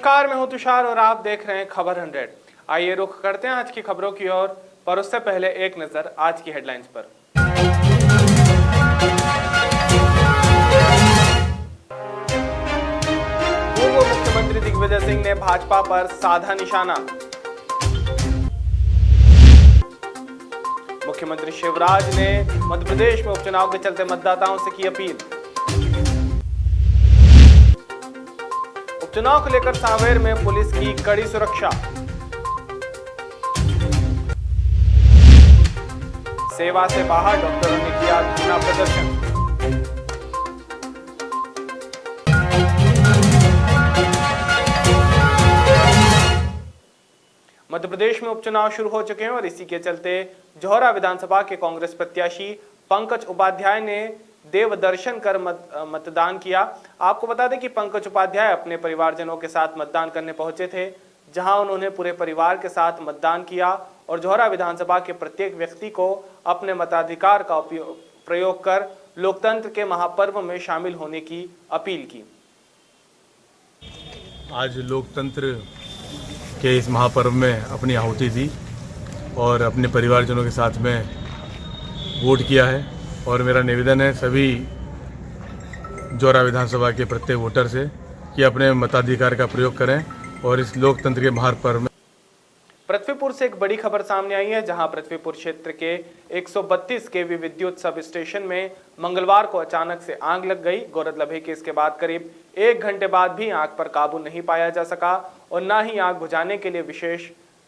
नमस्कार, मैं हूं तुषार और आप देख रहे हैं खबर 100। आइए रुख करते हैं आज की खबरों की ओर, पर उससे पहले एक नजर आज की हेडलाइंस पर। पूर्व मुख्यमंत्री दिग्विजय सिंह ने भाजपा पर साधा निशाना। मुख्यमंत्री शिवराज ने मध्य प्रदेश में उपचुनाव के चलते मतदाताओं से की अपील। उपचुनाव को लेकर सांवेर में पुलिस की कड़ी सुरक्षा। सेवा से बाहर डॉक्टरों ने किया धरना प्रदर्शन। मध्य प्रदेश में उपचुनाव शुरू हो चुके हैं और इसी के चलते जौहरा विधानसभा के कांग्रेस प्रत्याशी पंकज उपाध्याय ने देव दर्शन कर मतदान किया। आपको बता दें कि पंकज उपाध्याय अपने परिवारजनों के साथ मतदान करने पहुंचे थे, जहां उन्होंने पूरे परिवार के साथ मतदान किया और जौहरा विधानसभा के प्रत्येक व्यक्ति को अपने मताधिकार का प्रयोग कर लोकतंत्र के महापर्व में शामिल होने की अपील की। आज लोकतंत्र के इस महापर्व में अपनी आहुति दी और अपने परिवारजनों के साथ में वोट किया है और मेरा निवेदन है सभी जौहरा विधानसभा के प्रत्येक वोटर से कि अपने मताधिकार का प्रयोग करें और इस लोकतंत्र के महापर्व में। पृथ्वीपुर से एक बड़ी खबर सामने आई है, जहां पृथ्वीपुर क्षेत्र के 132 केवी विद्युत सब स्टेशन में मंगलवार को अचानक से आग लग गई। गौरतलब है कि इसके बाद करीब 1 घंटे बाद भी आग पर काबू नहीं पाया जा सका और न ही आग बुझाने के लिए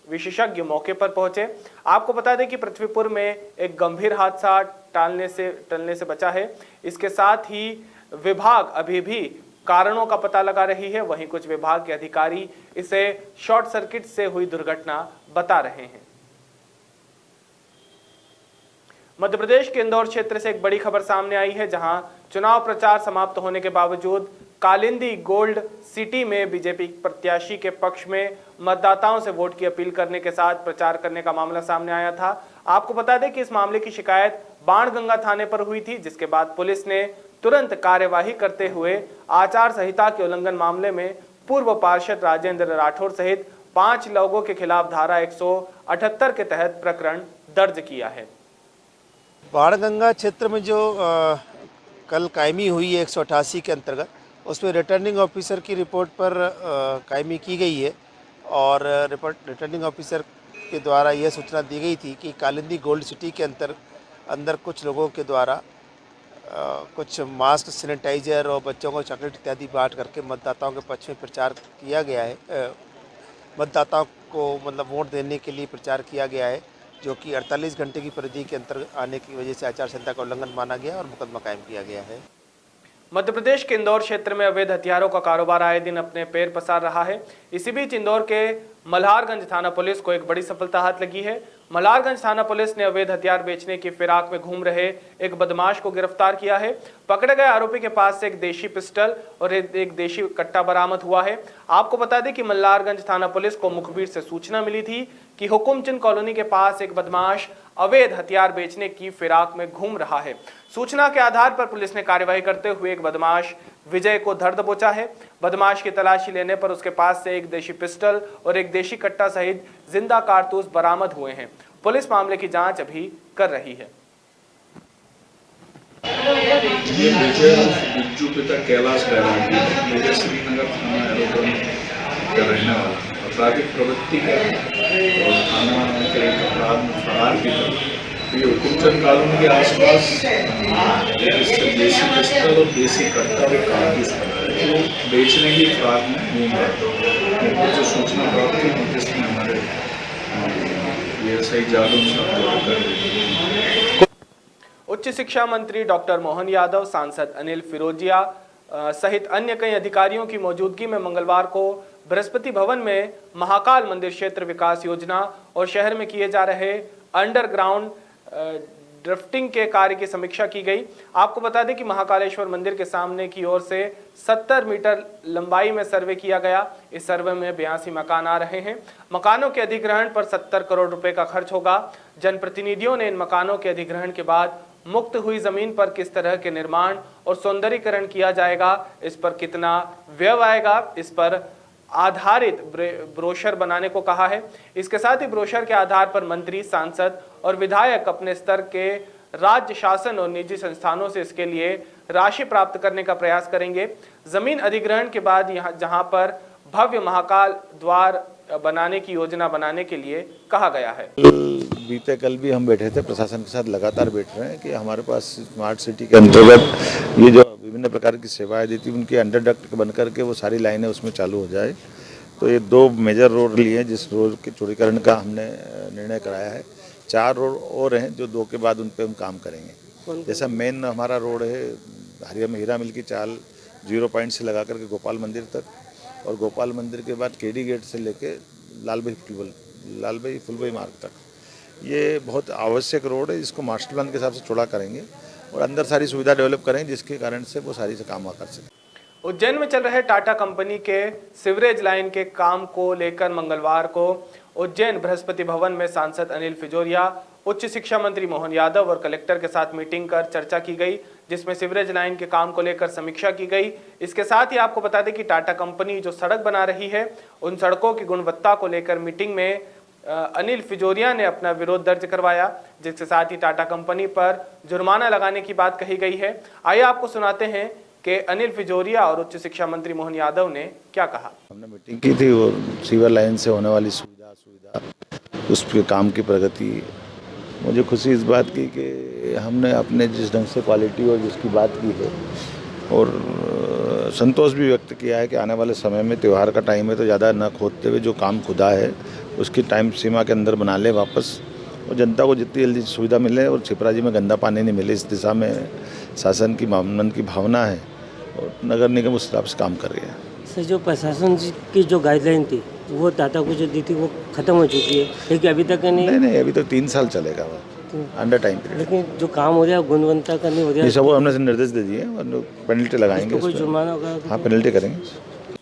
विशेषज्ञ मौके पर पहुंचे। आपको बता दें कि पृथ्वीपुर में एक गंभीर हादसा टलने से बचा है। इसके साथ ही विभाग अभी भी कारणों का पता लगा रही है, वहीं कुछ विभाग के अधिकारी इसे शॉर्ट सर्किट से हुई दुर्घटना बता रहे हैं। मध्य प्रदेश के इंदौर क्षेत्र से एक बड़ी खबर सामने आई है, जहां चुनाव प्रचार समाप्त होने के बावजूद कालिंदी गोल्ड सिटी में बीजेपी प्रत्याशी के पक्ष में मतदाताओं से वोट की अपील करने के साथ प्रचार करने का मामला सामने आया था। आपको बता दें कि इस मामले की शिकायत बाणगंगा थाने पर हुई थी, जिसके बाद पुलिस ने तुरंत कार्यवाही करते हुए आचार संहिता के उल्लंघन मामले में पूर्व पार्षद राजेंद्र राठौर सहित 5 लोगों के खिलाफ धारा 178 के तहत प्रकरण दर्ज किया है। बाणगंगा क्षेत्र में जो कल कायमी हुई है 188 के अंतर्गत, उसमें रिटर्निंग ऑफिसर की रिपोर्ट पर कायमी की गई है और रिटर्निंग ऑफिसर के द्वारा यह सूचना दी गई थी कि कालिंदी गोल्ड सिटी के अंदर कुछ लोगों के द्वारा कुछ मास्क, सैनिटाइजर और बच्चों को चॉकलेट इत्यादि बांट करके मतदाताओं के पक्ष में प्रचार किया गया है। मतदाताओं को मतलब वोट देने के लिए प्रचार किया गया है, जो कि 48 घंटे की परिधि के अंतर आने की वजह से आचार संहिता का उल्लंघन माना गया और मुकदमा कायम किया गया है। मध्य प्रदेश के इंदौर क्षेत्र में अवैध हथियारों का कारोबार आए दिन अपने पैर पसार रहा है। इसी बीच इंदौर के मल्हारगंज थाना पुलिस को एक बड़ी सफलता हाथ लगी है। मल्हारगंज थाना पुलिस ने अवैध हथियार बेचने की फिराक में घूम रहे एक बदमाश को गिरफ्तार किया है। पकड़े गए आरोपी के पास से एक देशी पिस्टल और एक देशी कट्टा बरामद हुआ है। आपको बता दें कि मल्हारगंज थाना पुलिस को मुखबिर से सूचना मिली थी कि हुकुमचंद कॉलोनी के पास एक बदमाश अवैध हथियार बेचने की फिराक में घूम रहा है। सूचना के आधार पर पुलिस ने कार्यवाही करते हुए एक बदमाश विजय को धर दबोचा है। बदमाश की तलाशी लेने पर उसके पास से एक देशी पिस्टल और एक देशी कट्टा सहित जिंदा कारतूस बरामद हुए हैं। पुलिस मामले की जांच अभी कर रही है। ये बिज्जू पिता कैलाश बैरागी श्रीनगर थाना एरोड्रोम का रहने वाला अपराधिक प्रवृत्ति का और थाना के एक अपराध में फरार भी था। ये हुकुमचंद कॉलोनी के आसपास देसी पिस्टल और देसी कट्टा और कारतूस बेचने की फिराक में घूम रहा था। जो सूचना प्राप्त हुई जिसमें हमारे सही उच्च शिक्षा मंत्री डॉक्टर मोहन यादव, सांसद अनिल फिरोजिया सहित अन्य कई अधिकारियों की मौजूदगी में मंगलवार को बृहस्पति भवन में महाकाल मंदिर क्षेत्र विकास योजना और शहर में किए जा रहे अंडरग्राउंड ड्रिफ्टिंग के कार्य की समीक्षा की गई। आपको बता दें कि महाकालेश्वर मंदिर के सामने की ओर से 70 मीटर लंबाई में सर्वे किया गया। इस सर्वे में 82 मकान आ रहे हैं। मकानों के अधिग्रहण पर 70 करोड़ रुपए का खर्च होगा। जनप्रतिनिधियों ने इन मकानों के अधिग्रहण के बाद मुक्त हुई जमीन पर किस तरह के निर्माण और सौंदर्यीकरण किया जाएगा, इस पर कितना व्यय आएगा, इस पर आधारित ब्रोशर बनाने को कहा है। इसके साथ ही ब्रोशर के आधार पर मंत्री, सांसद और विधायक अपने स्तर के राज्य शासन और निजी संस्थानों से इसके लिए राशि प्राप्त करने का प्रयास करेंगे। जमीन अधिग्रहण के बाद जहां पर भव्य महाकाल द्वार बनाने की योजना बनाने के लिए कहा गया है। बीते कल भी हम बैठे थे, प्रशासन के साथ लगातार बैठ रहे हैं कि हमारे पास स्मार्ट सिटी के अंतर्गत ये जो विभिन्न प्रकार की सेवाएं देती है उनके अंडरडक्ट बन करके वो सारी लाइनें उसमें चालू हो जाए। तो ये 2 मेजर रोड लिए हैं जिस रोड के चौड़ीकरण का हमने निर्णय कराया है। 4 रोड और हैं जो 2 के बाद उन पर हम काम करेंगे। जैसा मेन हमारा रोड है हीरा मिल की चाल 0 पॉइंट से लगा करके गोपाल मंदिर तक, और गोपाल मंदिर के बाद केडी गेट से लेके लाल भाई फुलभाई मार्ग तक, ये बहुत आवश्यक रोड है। इसको मास्टर प्लान के हिसाब से चौड़ा करेंगे और अंदर सारी सुविधा डेवलप करेंगे जिसके कारण से वो सारी से काम कर सकें। उज्जैन में चल रहे टाटा कंपनी के सीवरेज लाइन के काम को लेकर मंगलवार को उज्जैन बृहस्पति भवन में सांसद अनिल फिजोरिया, उच्च शिक्षा मंत्री मोहन यादव और कलेक्टर के साथ मीटिंग कर चर्चा की गई, जिसमें सीवरेज लाइन के काम को लेकर समीक्षा की गई। इसके साथ ही आपको बता दें कि टाटा कंपनी जो सड़क बना रही है उन सड़कों की गुणवत्ता को लेकर मीटिंग में अनिल फिजोरिया ने अपना विरोध दर्ज करवाया, जिसके साथ ही टाटा कंपनी पर जुर्माना लगाने की बात कही गई है। आइए आपको सुनाते हैं कि अनिल फिजोरिया और उच्च शिक्षा मंत्री मोहन यादव ने क्या कहा। हमने मीटिंग की थी और सीवर लाइन से होने वाली सुविधा उसके काम की प्रगति, मुझे खुशी इस बात की कि हमने अपने जिस ढंग से क्वालिटी और जिसकी बात की है और संतोष भी व्यक्त किया है कि आने वाले समय में त्यौहार का टाइम है तो ज़्यादा न खोदते हुए जो काम खुदा है उसकी टाइम सीमा के अंदर बना ले वापस, और जनता को जितनी जल्दी सुविधा मिले और छिपराजी में गंदा पानी नहीं मिले, इस दिशा में शासन की की भावना है और नगर निगम उस हिसाब से काम कर रही है। सर, जो प्रशासन की जो गाइडलाइन थी वो टाटा को जो दी थी वो खत्म हो चुकी है, लेकिन अभी तक नहीं अभी तो 3 साल चलेगा वो अंडर टाइम पीरियड। लेकिन जो काम हो रहा है गुणवत्ता का नहीं हो रहा है। सब हमने निर्देश दे दिए और पेनल्टी लगाएंगे, कोई जुर्माना होगा? हाँ, पेनल्टी करेंगे।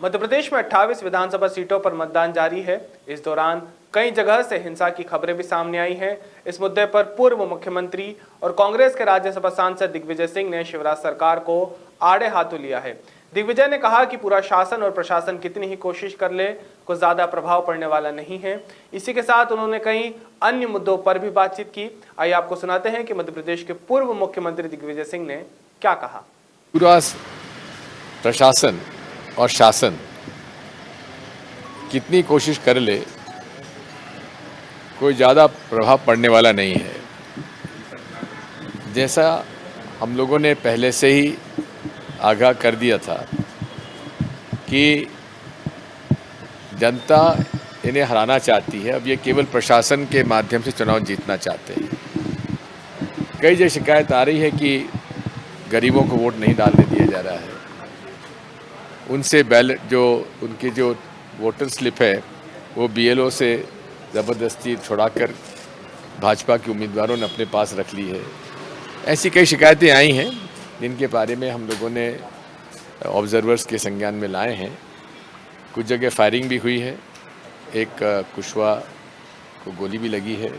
मध्य प्रदेश में 28 विधानसभा सीटों पर मतदान जारी है। इस दौरान कई जगह से हिंसा की खबरें भी सामने आई हैं। इस मुद्दे पर पूर्व मुख्यमंत्री और कांग्रेस के राज्यसभा सांसद दिग्विजय सिंह ने शिवराज सरकार को आड़े हाथों लिया है। दिग्विजय ने कहा कि पूरा शासन और प्रशासन कितनी ही कोशिश कर ले, कुछ ज्यादा प्रभाव पड़ने वाला नहीं है। इसी के साथ उन्होंने कई अन्य मुद्दों पर भी बातचीत की। आइए आपको सुनाते हैं कि मध्य प्रदेश के पूर्व मुख्यमंत्री दिग्विजय सिंह ने क्या कहा। पूरा प्रशासन और शासन कितनी कोशिश कर ले, कोई ज़्यादा प्रभाव पड़ने वाला नहीं है। जैसा हम लोगों ने पहले से ही आगाह कर दिया था कि जनता इन्हें हराना चाहती है, अब ये केवल प्रशासन के माध्यम से चुनाव जीतना चाहते हैं। कई जगह शिकायत आ रही है कि गरीबों को वोट नहीं डालने दिया जा रहा है, उनसे बैलेट जो उनकी जो वोटर स्लिप है वो BLO से ज़बरदस्ती छुड़ाकर भाजपा के उम्मीदवारों ने अपने पास रख ली है। ऐसी कई शिकायतें आई हैं जिनके बारे में हम लोगों ने ऑब्जर्वर्स के संज्ञान में लाए हैं। कुछ जगह फायरिंग भी हुई है, एक कुशवाहा को गोली भी लगी है।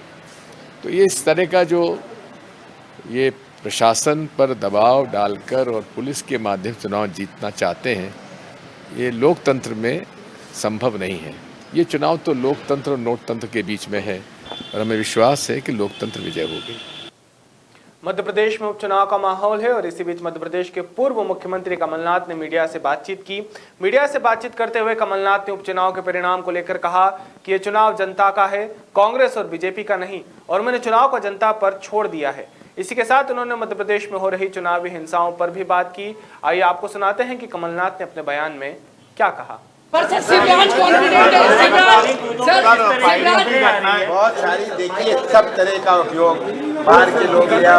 तो ये इस तरह का जो ये प्रशासन पर दबाव डालकर और पुलिस के माध्यम से चुनाव जीतना चाहते हैं, ये लोकतंत्र में संभव नहीं है। ये चुनाव तो लोकतंत्र और नोटतंत्र के बीच में है और हमें विश्वास है कि लोकतंत्र विजय होगी। मध्य प्रदेश में उपचुनाव का माहौल है और इसी बीच मध्य प्रदेश के पूर्व मुख्यमंत्री कमलनाथ ने मीडिया से बातचीत की। मीडिया से बातचीत करते हुए कमलनाथ ने उपचुनाव के परिणाम को लेकर कहा कि ये चुनाव जनता का है, कांग्रेस और बीजेपी का नहीं, और मैंने चुनाव को जनता पर छोड़ दिया है। इसी के साथ उन्होंने मध्य प्रदेश में हो रही चुनावी हिंसाओं पर भी बात की। आइए आपको सुनाते हैं कि कमलनाथ ने अपने बयान में क्या कहा। बहुत सारी देखिए, सब तरह का उपयोग, बाहर के लोग या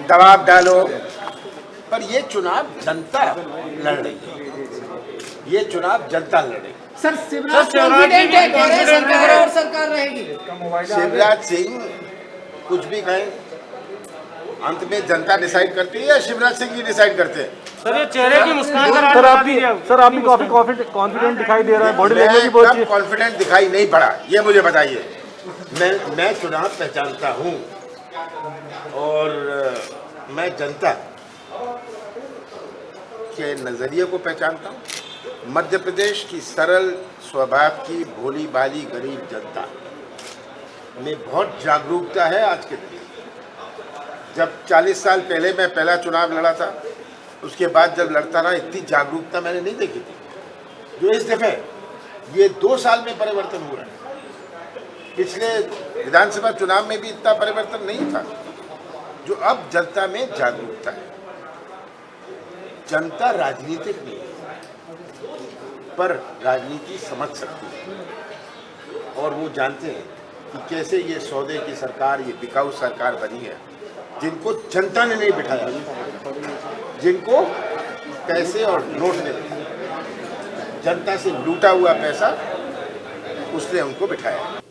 दबाव डालो, पर ये चुनाव जनता लड़ रही है। ये चुनाव जनता लड़ेगी। सर, शिवराज कॉन्फिडेंट है, कांग्रेस सरकार और सरकार रहेगी। शिवराज सिंह कुछ भी कहें, अंत में जनता डिसाइड करती है या शिवराज सिंह जी डिसाइड करते हैं? सर, ये चेहरे की मुस्कान सर आप भी काफी कॉन्फिडेंट दिखाई दे रहा है, बॉडी लैंग्वेज भी बहुत अच्छी है। कॉन्फिडेंट दिखाई नहीं पड़ा, ये मुझे बताइए। मैं चुनाव पहचानता हूँ और मैं जनता के नजरिए को पहचानता हूँ मध्य प्रदेश की सरल स्वभाव की भोली भाली गरीब जनता में बहुत जागरूकता है आज के दिन। जब 40 साल पहले मैं पहला चुनाव लड़ा था, उसके बाद जब लड़ता रहा, इतनी जागरूकता मैंने नहीं देखी थी जो इस दफे ये 2 साल में परिवर्तन हुआ है। पिछले विधानसभा चुनाव में भी इतना परिवर्तन नहीं था जो अब जनता में जागरूकता है। जनता राजनीतिक नहीं है, पर राजनीति समझ सकती है और वो जानते हैं कि कैसे ये सौदे की सरकार, ये बिकाऊ सरकार बनी है, जिनको जनता ने नहीं बिठाया, जिनको पैसे और नोट ने बिठाया, जनता से लूटा हुआ पैसा उसने उनको बिठाया।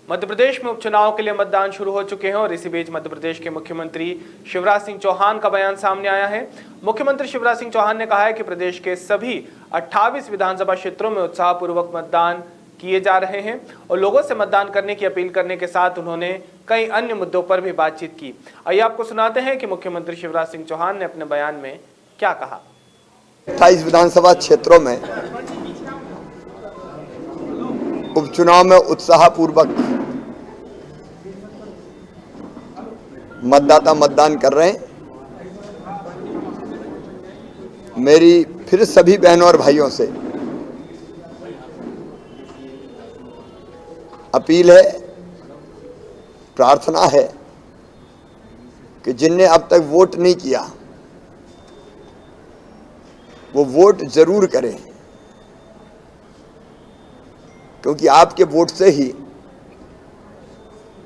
मध्य प्रदेश में उपचुनाव के लिए मतदान शुरू हो चुके हैं और इसी बीच मध्य प्रदेश के मुख्यमंत्री शिवराज सिंह चौहान का बयान सामने आया है। मुख्यमंत्री शिवराज सिंह चौहान ने कहा है कि प्रदेश के सभी 28 विधानसभा क्षेत्रों में उत्साहपूर्वक मतदान किए जा रहे हैं और लोगों से मतदान करने की अपील करने के साथ उन्होंने कई अन्य मुद्दों पर भी बातचीत की। आइए आपको सुनाते हैं कि मुख्यमंत्री शिवराज सिंह चौहान ने अपने बयान में क्या कहा। 28 विधानसभा क्षेत्रों में उपचुनाव में उत्साहपूर्वक मतदाता मतदान कर रहे हैं। मेरी फिर सभी बहनों और भाइयों से अपील है, प्रार्थना है कि जिनने अब तक वोट नहीं किया वो वोट जरूर करें, क्योंकि आपके वोट से ही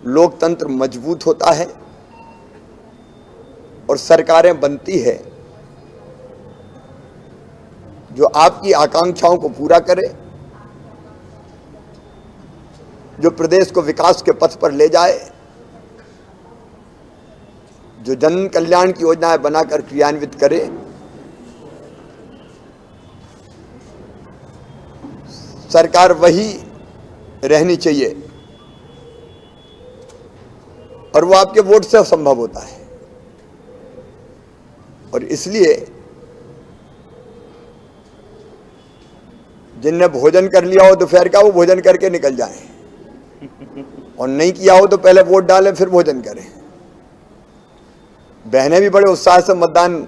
लोकतंत्र मजबूत होता है और सरकारें बनती है जो आपकी आकांक्षाओं को पूरा करे, जो प्रदेश को विकास के पथ पर ले जाए, जो जन कल्याण की योजनाएं बनाकर क्रियान्वित करे। सरकार वही रहनी चाहिए और वो आपके वोट से संभव होता है। और इसलिए जिनने भोजन कर लिया हो दोपहर का, वो भोजन करके निकल जाएं, और नहीं किया हो तो पहले वोट डालें फिर भोजन करें। बहनें भी बड़े उत्साह से मतदान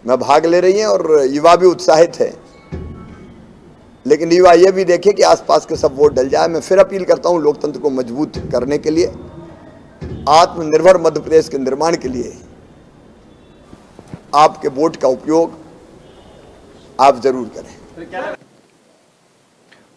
में भाग ले रही हैं और युवा भी उत्साहित है, लेकिन युवा ये भी देखे कि आसपास के सब वोट डल जाए। मैं फिर अपील करता हूं, लोकतंत्र को मजबूत करने के लिए, आत्मनिर्भर मध्य प्रदेश के निर्माण के लिए आपके वोट का उपयोग आप जरूर करें।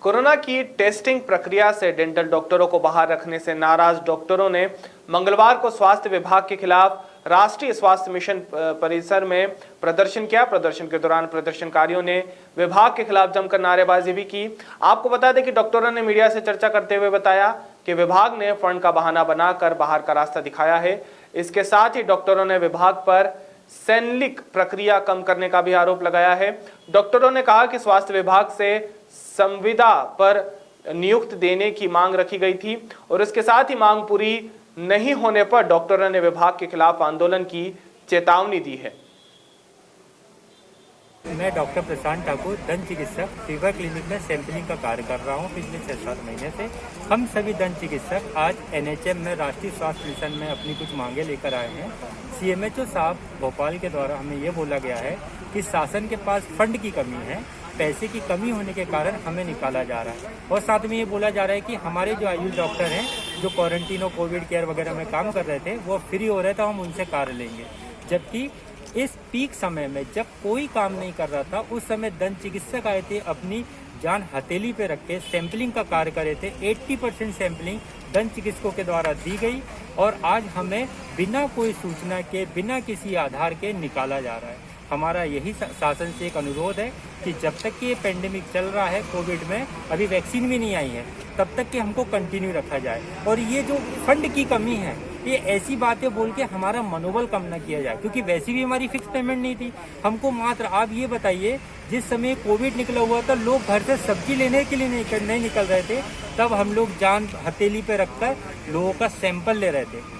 कोरोना की टेस्टिंग प्रक्रिया से डेंटल डॉक्टरों को बाहर रखने से नाराज डॉक्टरों ने मंगलवार को स्वास्थ्य विभाग के खिलाफ राष्ट्रीय स्वास्थ्य मिशन परिसर में प्रदर्शन किया। प्रदर्शन के दौरान प्रदर्शनकारियों ने विभाग के खिलाफ जमकर नारेबाजी भी की। आपको बता दें कि डॉक्टरों ने मीडिया से चर्चा करते हुए बताया कि विभाग ने फंड का बहाना बनाकर बाहर का रास्ता दिखाया है। इसके साथ ही डॉक्टरों ने विभाग पर सैनलिक प्रक्रिया कम करने का भी आरोप लगाया है। डॉक्टरों ने कहा कि स्वास्थ्य विभाग से संविदा पर नियुक्त देने की मांग रखी गई थी और इसके साथ ही मांग पूरी नहीं होने पर डॉक्टरों ने विभाग के खिलाफ आंदोलन की चेतावनी दी है। मैं डॉक्टर प्रशांत ठाकुर, दंत चिकित्सक, फीवर क्लिनिक में सैंपलिंग का कार्य कर रहा हूं पिछले 6-7 महीने से। हम सभी दंत चिकित्सक आज एनएचएम में राष्ट्रीय स्वास्थ्य मिशन में अपनी कुछ मांगे लेकर आए हैं। सीएमएचओ साहब भोपाल के द्वारा हमें ये बोला गया है कि शासन के पास फंड की कमी है, पैसे की कमी होने के कारण हमें निकाला जा रहा है। और साथ में ये बोला जा रहा है कि हमारे जो आयुष डॉक्टर हैं जो क्वारंटीन और कोविड केयर वगैरह में काम कर रहे थे वो फ्री हो रहे थे, हम उनसे कार्य लेंगे। जबकि इस पीक समय में जब कोई काम नहीं कर रहा था, उस समय दंत चिकित्सक आए थे, अपनी जान हथेली पे रख के सैंपलिंग का कार्य करे थे। 80% सैंपलिंग दंत चिकित्सकों के द्वारा दी गई और आज हमें बिना कोई सूचना के, बिना किसी आधार के निकाला जा रहा है। हमारा यही शासन से एक अनुरोध है कि जब तक कि ये पेंडेमिक चल रहा है, कोविड में अभी वैक्सीन भी नहीं आई है, तब तक कि हमको कंटिन्यू रखा जाए। और ये जो फंड की कमी है, ये ऐसी बातें बोल के हमारा मनोबल कम न किया जाए, क्योंकि वैसे भी हमारी फिक्स पेमेंट नहीं थी। हमको मात्र आप ये बताइए, जिस समय कोविड निकला हुआ था, लोग घर से सब्जी लेने के लिए नहीं निकल रहे थे, तब हम लोग जान हथेली पे रखकर लोगों का सैंपल ले रहे थे।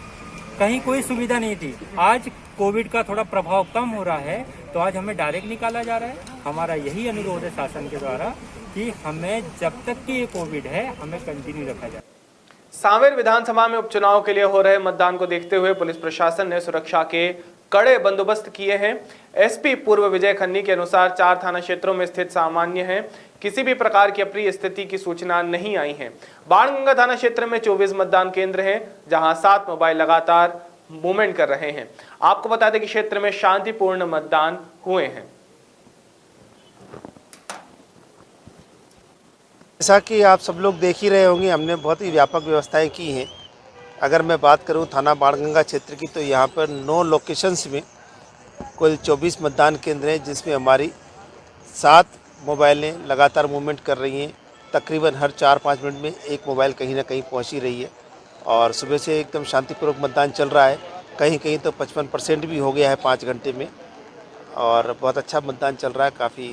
कहीं कोई सुविधा नहीं थी। आज कोविड का थोड़ा प्रभाव कम हो रहा है तो आज हमें डायरेक्ट निकाला जा रहा है। हमारा यही अनुरोध है शासन के द्वारा कि हमें जब तक कि ये कोविड है हमें कंटिन्यू रखा जाए। सांवेर विधानसभा में उपचुनाव के लिए हो रहे मतदान को देखते हुए पुलिस प्रशासन ने सुरक्षा के कड़े बंदोबस्त किए हैं। एसपी पूर्व विजय खन्नी के अनुसार 4 थाना क्षेत्रों में स्थित सामान्य है, किसी भी प्रकार की अप्रिय स्थिति की सूचना नहीं आई है। बाणगंगा थाना क्षेत्र में 24 मतदान केंद्र हैं, जहां 7 मोबाइल लगातार मूवमेंट कर रहे हैं। आपको बता दें कि क्षेत्र में शांतिपूर्ण मतदान हुए हैं। जैसा कि आप सब लोग देख ही रहे होंगे, हमने बहुत ही व्यापक व्यवस्थाएं की हैं। अगर मैं बात करूं थाना बाणगंगा क्षेत्र की, तो यहाँ पर 9 लोकेशंस में कुल 24 मतदान केंद्र हैं, जिसमें हमारी 7 मोबाइलें लगातार मूवमेंट कर रही हैं। तकरीबन हर 4-5 मिनट में एक मोबाइल कहीं ना कहीं पहुँच ही रही है और सुबह से एकदम शांतिपूर्वक मतदान चल रहा है। कहीं कहीं तो 55% भी हो गया है 5 घंटे में और बहुत अच्छा मतदान चल रहा है। काफ़ी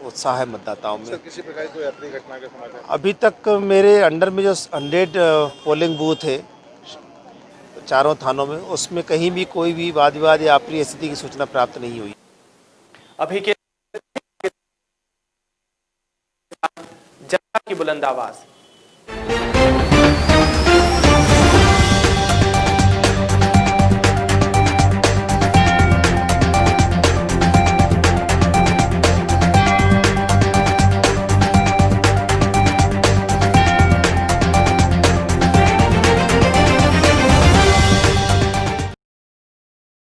उत्साह है मतदाताओं में। किसी प्रकार की अप्रिय घटना के समाचार अभी तक मेरे अंडर में जो 100 पोलिंग बूथ है चारों थानों में, उसमें कहीं भी कोई भी वाद विवाद या अप्रिय स्थिति की सूचना प्राप्त नहीं हुई। अभी के जनता की बुलंद आवाज।